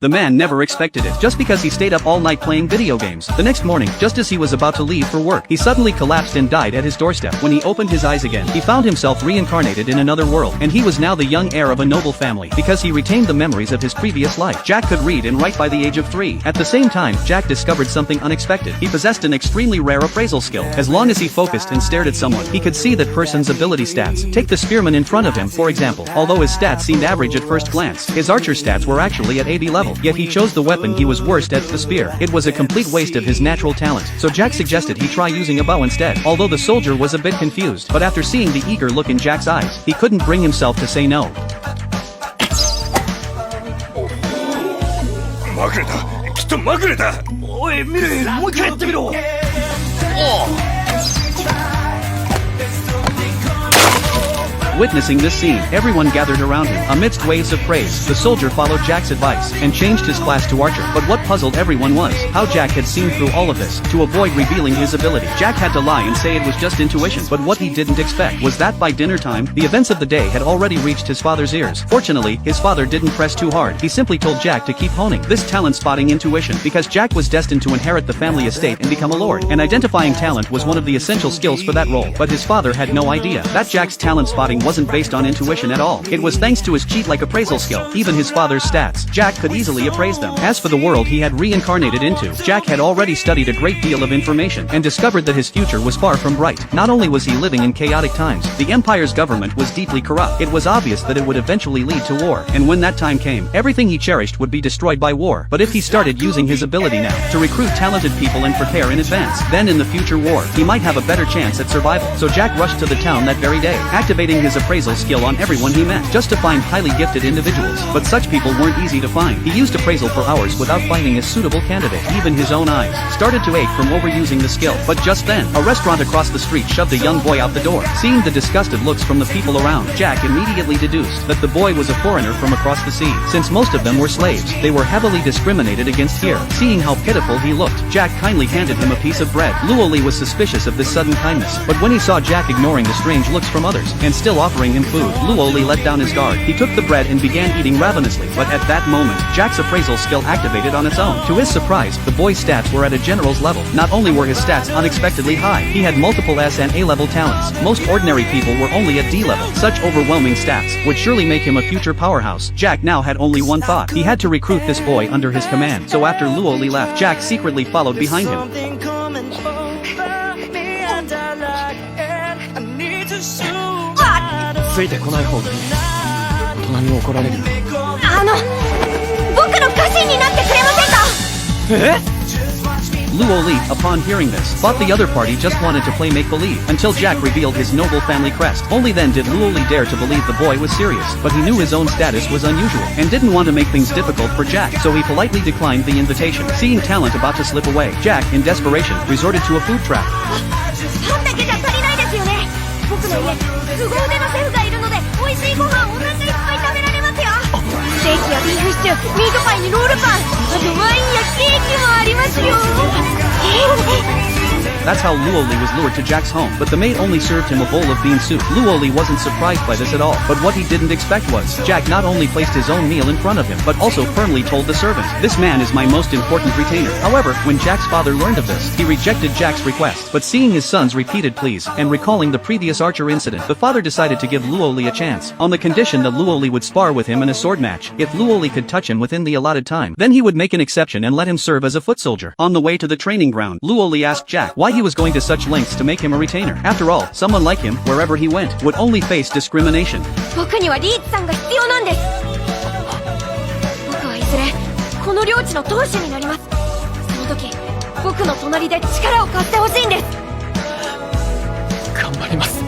The man never expected it, just because he stayed up all night playing video games. The next morning, just as he was about to leave for work, he suddenly collapsed and died at his doorstep. When he opened his eyes again, he found himself reincarnated in another world, and he was now the young heir of a noble family, because he retained the memories of his previous life. Jack could read and write by the age of 3. At the same time, Jack discovered something unexpected. He possessed an extremely rare appraisal skill. As long as he focused and stared at someone, he could see that person's ability stats. Take the spearman in front of him, for example. Although his stats seemed average at first glance, his archer stats were actually at 80 level, yet he chose the weapon he was worst at, the spear. It was a complete waste of his natural talent, so Jack suggested he try using a bow instead. Although the soldier was a bit confused, but after seeing the eager look in Jack's eyes, he couldn't bring himself to say no. Witnessing this scene, everyone gathered around him. Amidst waves of praise, the soldier followed Jack's advice, and changed his class to archer. But what puzzled everyone was how Jack had seen through all of this. To avoid revealing his ability, Jack had to lie and say it was just intuition. But what he didn't expect was that by dinner time, the events of the day had already reached his father's ears. Fortunately, his father didn't press too hard. He simply told Jack to keep honing this talent-spotting intuition, because Jack was destined to inherit the family estate and become a lord, and identifying talent was one of the essential skills for that role. But his father had no idea that Jack's talent-spotting wasn't based on intuition at all. It was thanks to his cheat-like appraisal skill. Even his father's stats, Jack could easily appraise them. As for the world he had reincarnated into, Jack had already studied a great deal of information, and discovered that his future was far from bright. Not only was he living in chaotic times, the Empire's government was deeply corrupt. It was obvious that it would eventually lead to war, and when that time came, everything he cherished would be destroyed by war. But if he started using his ability now, to recruit talented people and prepare in advance, then in the future war, he might have a better chance at survival. So Jack rushed to the town that very day, activating his appraisal skill on everyone he met, just to find highly gifted individuals. But such people weren't easy to find. He used appraisal for hours without finding a suitable candidate. Even his own eyes started to ache from overusing the skill. But just then, a restaurant across the street shoved a young boy out the door. Seeing the disgusted looks from the people around, Jack immediately deduced that the boy was a foreigner from across the sea. Since most of them were slaves, they were heavily discriminated against here. Seeing how pitiful he looked, Jack kindly handed him a piece of bread. Luoli was suspicious of this sudden kindness, but when he saw Jack ignoring the strange looks from others, and still offering him food, Luoli let down his guard. He took the bread and began eating ravenously, but at that moment, Jack's appraisal skill activated on its own. To his surprise, the boy's stats were at a general's level. Not only were his stats unexpectedly high, he had multiple S and A level talents. Most ordinary people were only at D level. Such overwhelming stats would surely make him a future powerhouse. Jack now had only one thought. He had to recruit this boy under his command. So after Luoli left, Jack secretly followed behind him. ついてこない方がいい。大人に怒られる。僕の家臣になってくれませんか？ Luoli, upon hearing this, thought the other party just wanted to play make-believe, until Jack revealed his noble family crest. Only then did Luoli dare to believe the boy was serious, but he knew his own status was unusual, and didn't want to make things difficult for Jack, so he politely declined the invitation. Seeing talent about to slip away, Jack, in desperation, resorted to a food trap. パンだけじゃ足りないですよね。僕の家、凄腕のシェフがいるので、美味しいご飯をお腹いっぱい食べられますよ。ステーキやビーフシチュー、ミートパイにロールパン、あとワインやケーキもありますよ。That's how Luoli was lured to Jack's home, but the maid only served him a bowl of bean soup. Luoli wasn't surprised by this at all, but what he didn't expect was, Jack not only placed his own meal in front of him, but also firmly told the servant, "This man is my most important retainer." However, when Jack's father learned of this, he rejected Jack's request, but seeing his son's repeated pleas, and recalling the previous archer incident, the father decided to give Luoli a chance, on the condition that Luoli would spar with him in a sword match. If Luoli could touch him within the allotted time, then he would make an exception and let him serve as a foot soldier. On the way to the training ground, Luoli asked Jack why he was going to such lengths to make him a retainer. After all, someone like him, wherever he went, would only face discrimination. 僕にはリーチさんが必要なんです。僕はいずれこの領地の当主になります。その時、僕の隣で力を貸してほしいんです。頑張ります。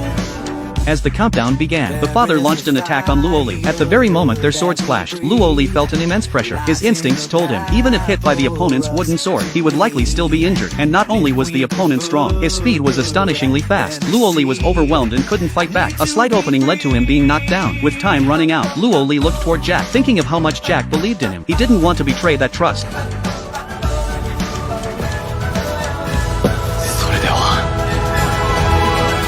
As the countdown began, the father launched an attack on Luoli. At the very moment their swords clashed, Luoli felt an immense pressure. His instincts told him, even if hit by the opponent's wooden sword, he would likely still be injured. And not only was the opponent strong, his speed was astonishingly fast. Luoli was overwhelmed and couldn't fight back. A slight opening led to him being knocked down. With time running out, Luoli looked toward Jack, thinking of how much Jack believed in him. He didn't want to betray that trust.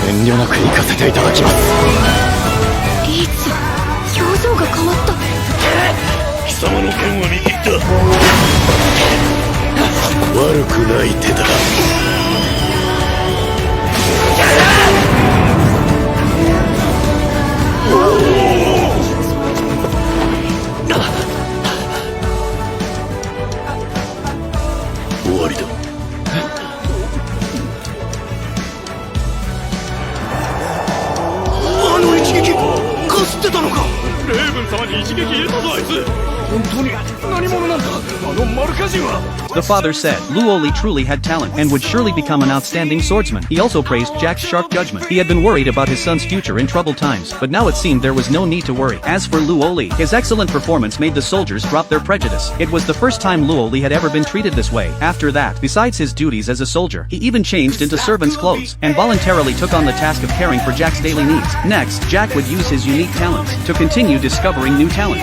遠慮なく行かせていただきます。リーチさん、表情が変わった。貴様の剣は見切った。ない手だ。終わりだ。あの一撃かすってたのか。レイブン様に一撃入れたぞあいつ。本当に何者なんだあのマルカ人は。 The father said Luoli truly had talent and would surely become an outstanding swordsman. He also praised Jack's sharp judgment. He had been worried about his son's future in troubled times, but now it seemed there was no need to worry. As for Luoli, his excellent performance made the soldiers drop their prejudice. It was the first time Luoli had ever been treated this way. After that, besides his duties as a soldier, he even changed into servant's clothes and voluntarily took on the task of caring for Jack's daily needs. Next, Jack would use his unique talents to continue discovering new talent.